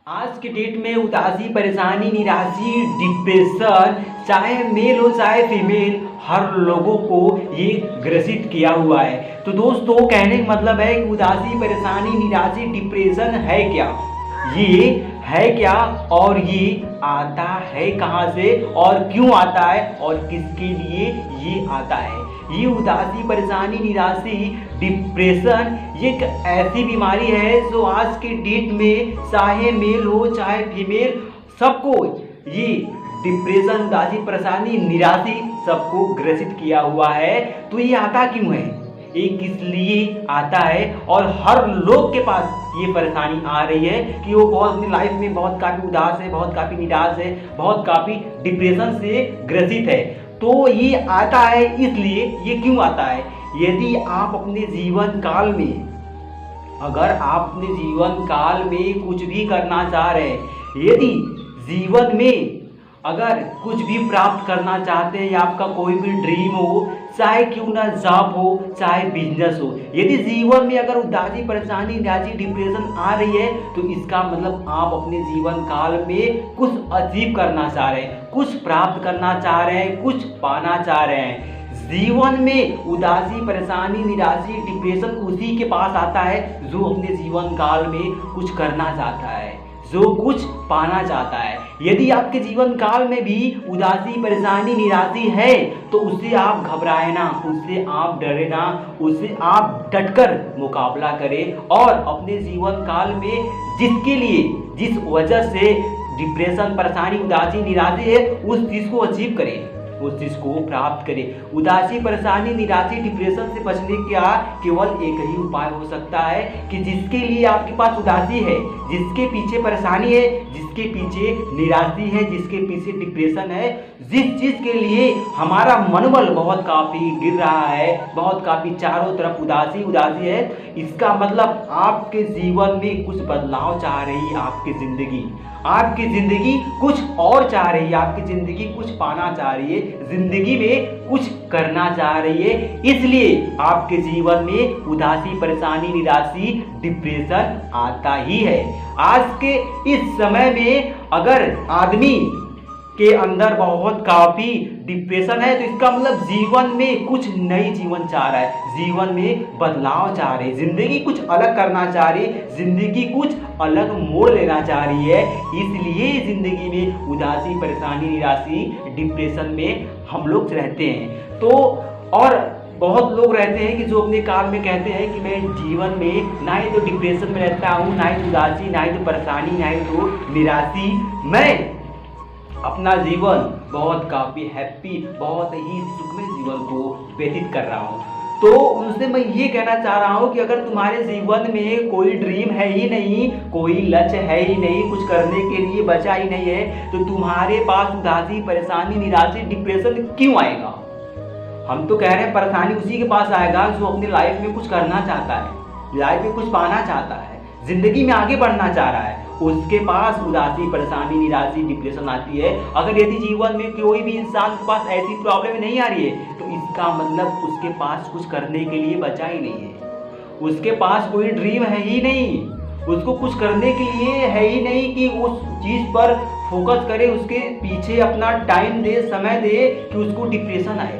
आज के डेट में उदासी, परेशानी, निराशी, डिप्रेशन, चाहे मेल हो चाहे फीमेल, हर लोगों को ये ग्रसित किया हुआ है। तो दोस्तों, कहने का मतलब है कि उदासी, परेशानी, निराशी, डिप्रेशन है क्या, ये है क्या, और ये आता है कहाँ से और क्यों आता है और किसके लिए ये आता है। ये उदासी, परेशानी, निराशी, डिप्रेशन ये एक ऐसी बीमारी है जो आज के डेट में चाहे मेल हो चाहे फीमेल, सबको ये डिप्रेशन, उदासी, परेशानी, निराशी सबको ग्रसित किया हुआ है। तो ये आता क्यों है, ये किस लिए आता है, और हर लोग के पास ये परेशानी आ रही है कि वो बहुत अपनी लाइफ में बहुत काफ़ी उदास है, बहुत काफ़ी निराश है, बहुत काफ़ी डिप्रेशन से ग्रसित है। तो ये आता है, इसलिए ये क्यों आता है, यदि आप अपने जीवन काल में, अगर आप अपने जीवन काल में कुछ भी करना चाह रहे हैं, यदि जीवन में अगर कुछ भी प्राप्त करना चाहते हैं या आपका कोई भी ड्रीम हो, चाहे क्यों ना जॉब हो चाहे बिजनेस हो, यदि जीवन में अगर उदासी, परेशानी, निराशी, डिप्रेशन आ रही है, तो इसका मतलब आप अपने जीवन काल में कुछ अचीव करना चाह रहे हैं, कुछ प्राप्त करना चाह रहे हैं, कुछ पाना चाह रहे हैं। जीवन में उदासी, परेशानी, निराशी, डिप्रेशन उसी के पास आता है जो अपने जीवन काल में कुछ करना चाहता है, जो कुछ पाना चाहता है। यदि आपके जीवन काल में भी उदासी, परेशानी, निराशी है, तो उससे आप घबराए ना, उससे आप डरे ना, उससे आप डटकर मुकाबला करें और अपने जीवन काल में जिसके लिए, जिस वजह से डिप्रेशन, परेशानी, उदासी, निराशी है, उस चीज़ को अचीव करें, उस चीज़ को प्राप्त करें। उदासी, परेशानी, निराशी, डिप्रेशन से बचने का केवल एक ही उपाय हो सकता है कि जिसके लिए आपके पास उदासी है, जिसके पीछे परेशानी है, जिसके पीछे निराशी है, जिसके पीछे डिप्रेशन है, जिस चीज़ के लिए हमारा मनोबल बहुत काफ़ी गिर रहा है, बहुत काफ़ी चारों तरफ उदासी उदासी है, इसका मतलब आपके जीवन में कुछ बदलाव चाह रही है, आपकी ज़िंदगी, आपकी ज़िंदगी कुछ और चाह रही है, आपकी ज़िंदगी कुछ पाना चाह रही है, ज़िंदगी में कुछ करना चाह रही है, इसलिए आपके जीवन में उदासी, परेशानी, निराशी, डिप्रेशन आता ही है। आज के इस समय में अगर आदमी के अंदर बहुत काफ़ी डिप्रेशन है, तो इसका मतलब जीवन में कुछ नई जीवन चाह रहा है, जीवन में बदलाव चाह रही है, ज़िंदगी कुछ अलग करना चाह रही है, ज़िंदगी कुछ अलग मोड़ लेना चाह रही है, इसलिए ज़िंदगी में उदासी, परेशानी, निराशी, डिप्रेशन में हम लोग रहते हैं। तो और बहुत लोग रहते हैं कि जो अपने काल में कहते हैं कि मैं जीवन में ना ही तो डिप्रेशन में रहता हूँ, ना ही उदासी, ना ही तो परेशानी, ना ही तो निराशी, मैं अपना जीवन बहुत काफ़ी हैप्पी, बहुत ही सुखमय जीवन को व्यतीत कर रहा हूँ। तो उनसे मैं ये कहना चाह रहा हूँ कि अगर तुम्हारे जीवन में कोई ड्रीम है ही नहीं, कोई लक्ष्य है ही नहीं, कुछ करने के लिए बचा ही नहीं है, तो तुम्हारे पास उदासी, परेशानी, निराशी, डिप्रेशन क्यों आएगा। हम तो कह रहे हैं परेशानी उसी के पास आएगा जो अपनी लाइफ में कुछ करना चाहता है, लाइफ में कुछ पाना चाहता है, जिंदगी में आगे बढ़ना चाह रहा है, उसके पास उदासी, परेशानी, निराशी, डिप्रेशन आती है। अगर यदि जीवन में कोई भी इंसान के पास ऐसी प्रॉब्लम नहीं आ रही है, तो इसका मतलब उसके पास कुछ करने के लिए बचा ही नहीं है, उसके पास कोई ड्रीम है ही नहीं, उसको कुछ करने के लिए है ही नहीं कि उस चीज़ पर फोकस करे, उसके पीछे अपना टाइम दे, समय दे कि उसको डिप्रेशन आए।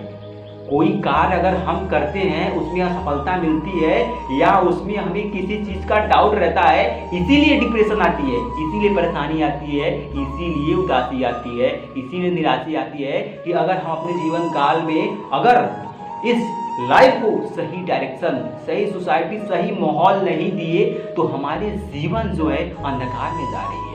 कोई कार्य अगर हम करते हैं उसमें असफलता मिलती है या उसमें हमें किसी चीज़ का डाउट रहता है, इसीलिए डिप्रेशन आती है, इसीलिए परेशानी आती है, इसीलिए उदासी आती है, इसीलिए निराशा आती है कि अगर हम अपने जीवन काल में अगर इस लाइफ को सही डायरेक्शन, सही सोसाइटी, सही माहौल नहीं दिए, तो हमारे जीवन जो है अंधकार में जा रही है।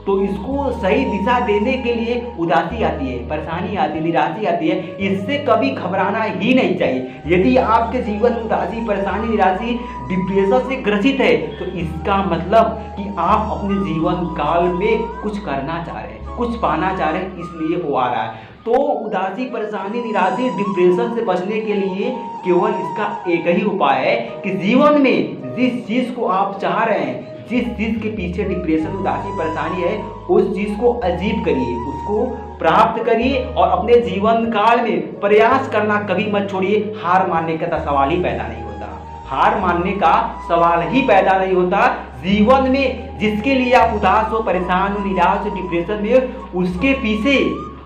तो इसको सही दिशा देने के लिए उदासी आती है, परेशानी आती है, निराशा आती है, इससे कभी घबराना ही नहीं चाहिए। यदि आपके जीवन में उदासी, परेशानी, निराशी, डिप्रेशन से ग्रसित है, तो इसका मतलब कि आप अपने जीवन काल में कुछ करना चाह रहे हैं, कुछ पाना चाह रहे हैं, इसलिए वो आ रहा है। तो उदासी, परेशानी, निराशी, डिप्रेशन से बचने के लिए केवल इसका एक ही उपाय है कि जीवन में जिस चीज़ को आप चाह रहे हैं, जिस चीज़ के पीछे डिप्रेशन, उदासी, परेशानी है, उस चीज़ को अचीव करिए, उसको प्राप्त करिए और अपने जीवन काल में प्रयास करना कभी मत छोड़िए। हार मानने का तो सवाल ही पैदा नहीं होता। हार मानने का सवाल ही पैदा नहीं होता। जीवन में जिसके लिए आप उदास हो, परेशान हो, निराश हो, डिप्रेशन में हो, उसके पीछे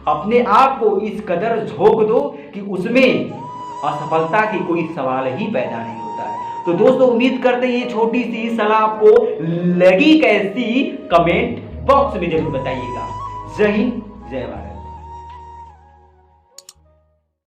अपने आप को इस कदर झोंक दो कि उसमें असफलता की कोई सवाल ही पैदा नहीं होता है। तो दोस्तों उम्मीद करते हैं ये छोटी सी सलाह आपको लगी कैसी, कमेंट बॉक्स में जरूर बताइएगा। जय हिंद, जय भारत।